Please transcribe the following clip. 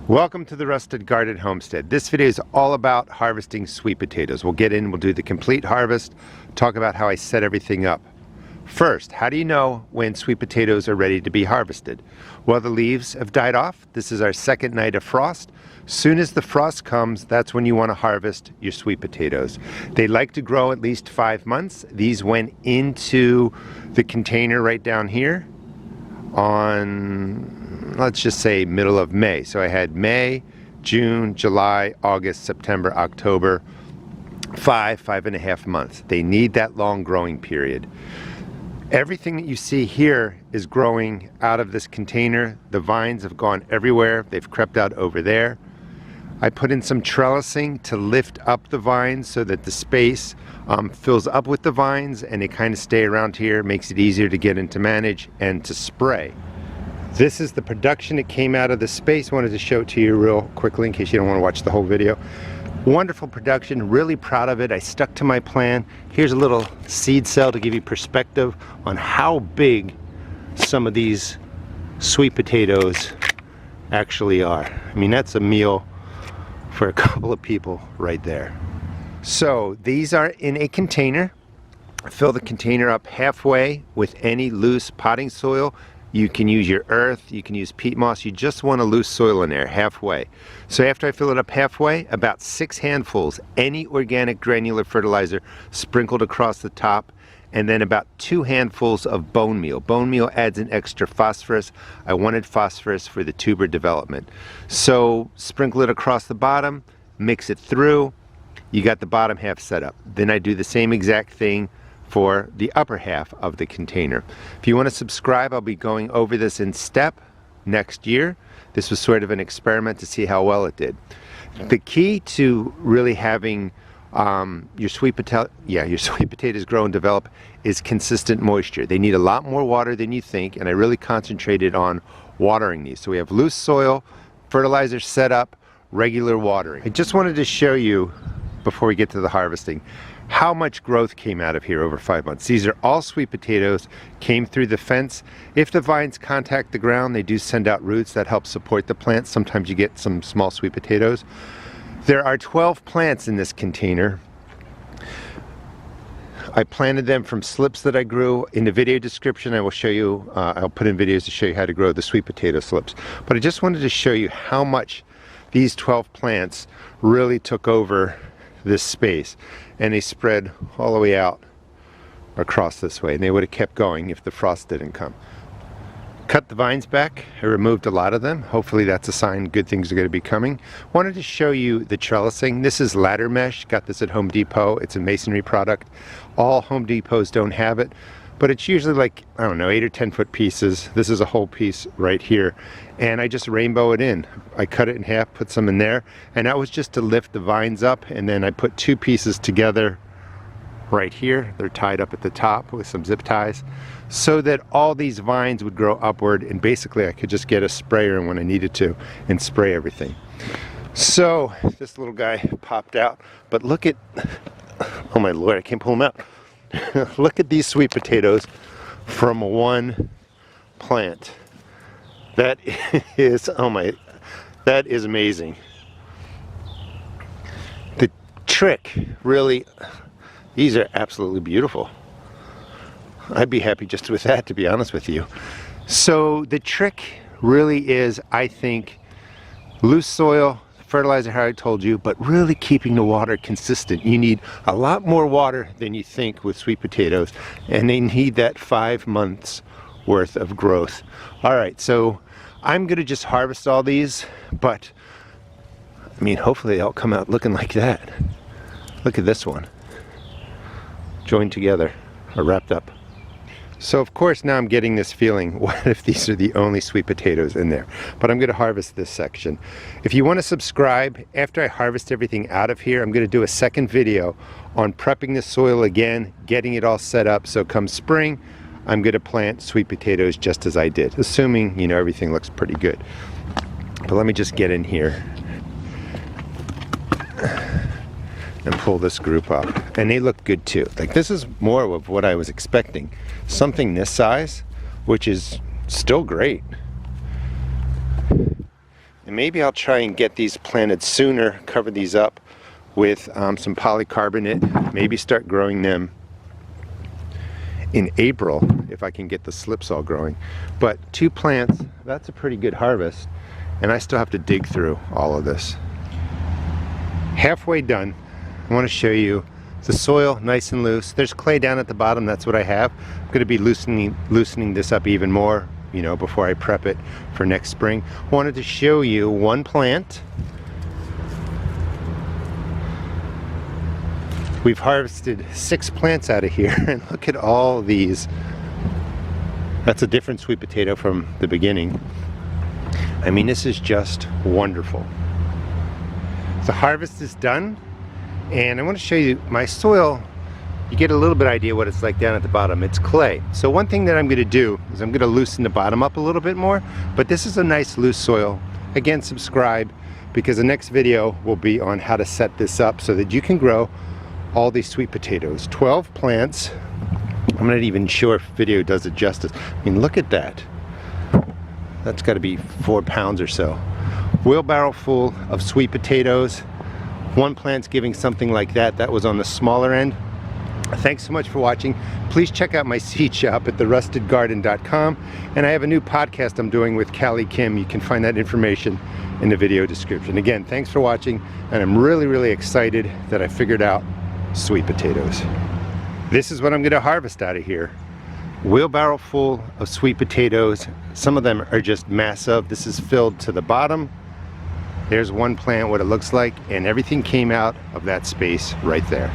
Welcome to the Rusted Garden Homestead. This video is all about harvesting sweet potatoes. We'll get in, we'll do the complete harvest, talk about how I set everything up. First, how do you know when sweet potatoes are ready to be harvested? Well, the leaves have died off. This is our second night of frost. Soon as the frost comes, that's when you want to harvest your sweet potatoes. They like to grow at least 5 months. These went into the container right down here on, let's just say, middle of May. So I had May, June, July, August, September, October, 5.5 months. They need that long growing period. Everything that you see here is growing out of this container. The vines have gone everywhere. They've crept out over there. I put in some trellising to lift up the vines so that the space fills up with the vines and they kind of stay around here. Makes it easier to get in to manage and to spray. This is the production that came out of the space. Wanted to show it to you real quickly in case you don't want to watch the whole video. Wonderful production, really proud of it. I stuck to my plan. Here's a little seed cell to give you perspective on how big some of these sweet potatoes actually are. I mean, that's a meal for a couple of people right there. So these are in a container. Fill the container up halfway with any loose potting soil. You can use your earth, you can use peat moss, you just want a loose soil in there, halfway. So after I fill it up halfway, about 6 handfuls, any organic granular fertilizer sprinkled across the top, and then about 2 handfuls of bone meal. Bone meal adds an extra phosphorus. I wanted phosphorus for the tuber development. So sprinkle it across the bottom, mix it through, you got the bottom half set up. Then I do the same exact thing for the upper half of the container. If you want to subscribe, I'll be going over this in step next year. This was sort of an experiment to see how well it did. The key to really having your sweet potatoes grow and develop is consistent moisture. They need a lot more water than you think, and I really concentrated on watering these. So we have loose soil, fertilizer set up, regular watering. I just wanted to show you, before we get to the harvesting, how much growth came out of here over 5 months. These are all sweet potatoes, came through the fence. If the vines contact the ground, they do send out roots that help support the plants. Sometimes you get some small sweet potatoes. There are 12 plants in this container. I planted them from slips that I grew. In the video description, I will show you, I'll put in videos to show you how to grow the sweet potato slips. But I just wanted to show you how much these 12 plants really took over this space, and they spread all the way out across this way, and they would have kept going if the frost didn't come. Cut the vines back. I removed a lot of them. Hopefully that's a sign good things are going to be coming. Wanted to show you the trellising. This is ladder mesh. Got this at Home Depot. It's a masonry product. All Home Depots don't have it, but it's usually like, I don't know, 8 or 10 foot pieces. This is a whole piece right here, and I just rainbow it in. I cut it in half, put some in there, and that was just to lift the vines up, and then I put 2 pieces together right here. They're tied up at the top with some zip ties so that all these vines would grow upward, and basically I could just get a sprayer when I needed to and spray everything. So this little guy popped out, but look at, oh my Lord, I can't pull him out. Look at these sweet potatoes from one plant. That is, oh my, that is amazing. The trick, really, these are absolutely beautiful. I'd be happy just with that, to be honest with you. So the trick really is, I think, loose soil, fertilizer, how I told you, but really keeping the water consistent. You need a lot more water than you think with sweet potatoes, and they need that 5 months worth of growth. All right, so I'm gonna just harvest all these, but I mean, hopefully they all come out looking like that. Look at this one, joined together or wrapped up. So of course now I'm getting this feeling, what if these are the only sweet potatoes in there? But I'm going to harvest this section. If you want to subscribe, after I harvest everything out of here, I'm going to do a second video on prepping the soil again, getting it all set up, so come spring, I'm going to plant sweet potatoes just as I did, assuming, you know, everything looks pretty good. But let me just get in here and pull this group up, and they look good too. Like, this is more of what I was expecting, something this size, which is still great. And And maybe I'll try and get these planted sooner, cover these up with some polycarbonate, maybe start growing them in April if I can get the slips all growing. But 2 plants, that's a pretty good harvest, and I still have to dig through all of this. Halfway done, I want to show you the soil nice and loose. There's clay down at the bottom, that's what I have. I'm going to be loosening this up even more, you know, before I prep it for next spring. Wanted to show you one plant. We've harvested 6 plants out of here, and look at all these. That's a different sweet potato from the beginning. I mean, this is just wonderful. The harvest is done, and I want to show you my soil. You get a little bit idea what it's like down at the bottom. It's clay. So one thing that I'm going to do is I'm going to loosen the bottom up a little bit more, but this is a nice loose soil. Again, subscribe, because the next video will be on how to set this up so that you can grow all these sweet potatoes. 12 plants. I'm not even sure if video does it justice. I mean, look at that. That's got to be 4 pounds or so. Wheelbarrow full of sweet potatoes. One plant's giving something like that. That was on the smaller end. Thanks so much for watching. Please check out my seed shop at therustedgarden.com, and I have a new podcast I'm doing with Callie Kim. You can find that information in the video description. Again, thanks for watching, and I'm really excited that I figured out sweet potatoes. This is what I'm going to harvest out of here. Wheelbarrow full of sweet potatoes. Some of them are just massive. This is filled to the bottom. There's one plant, what it looks like, and everything came out of that space right there.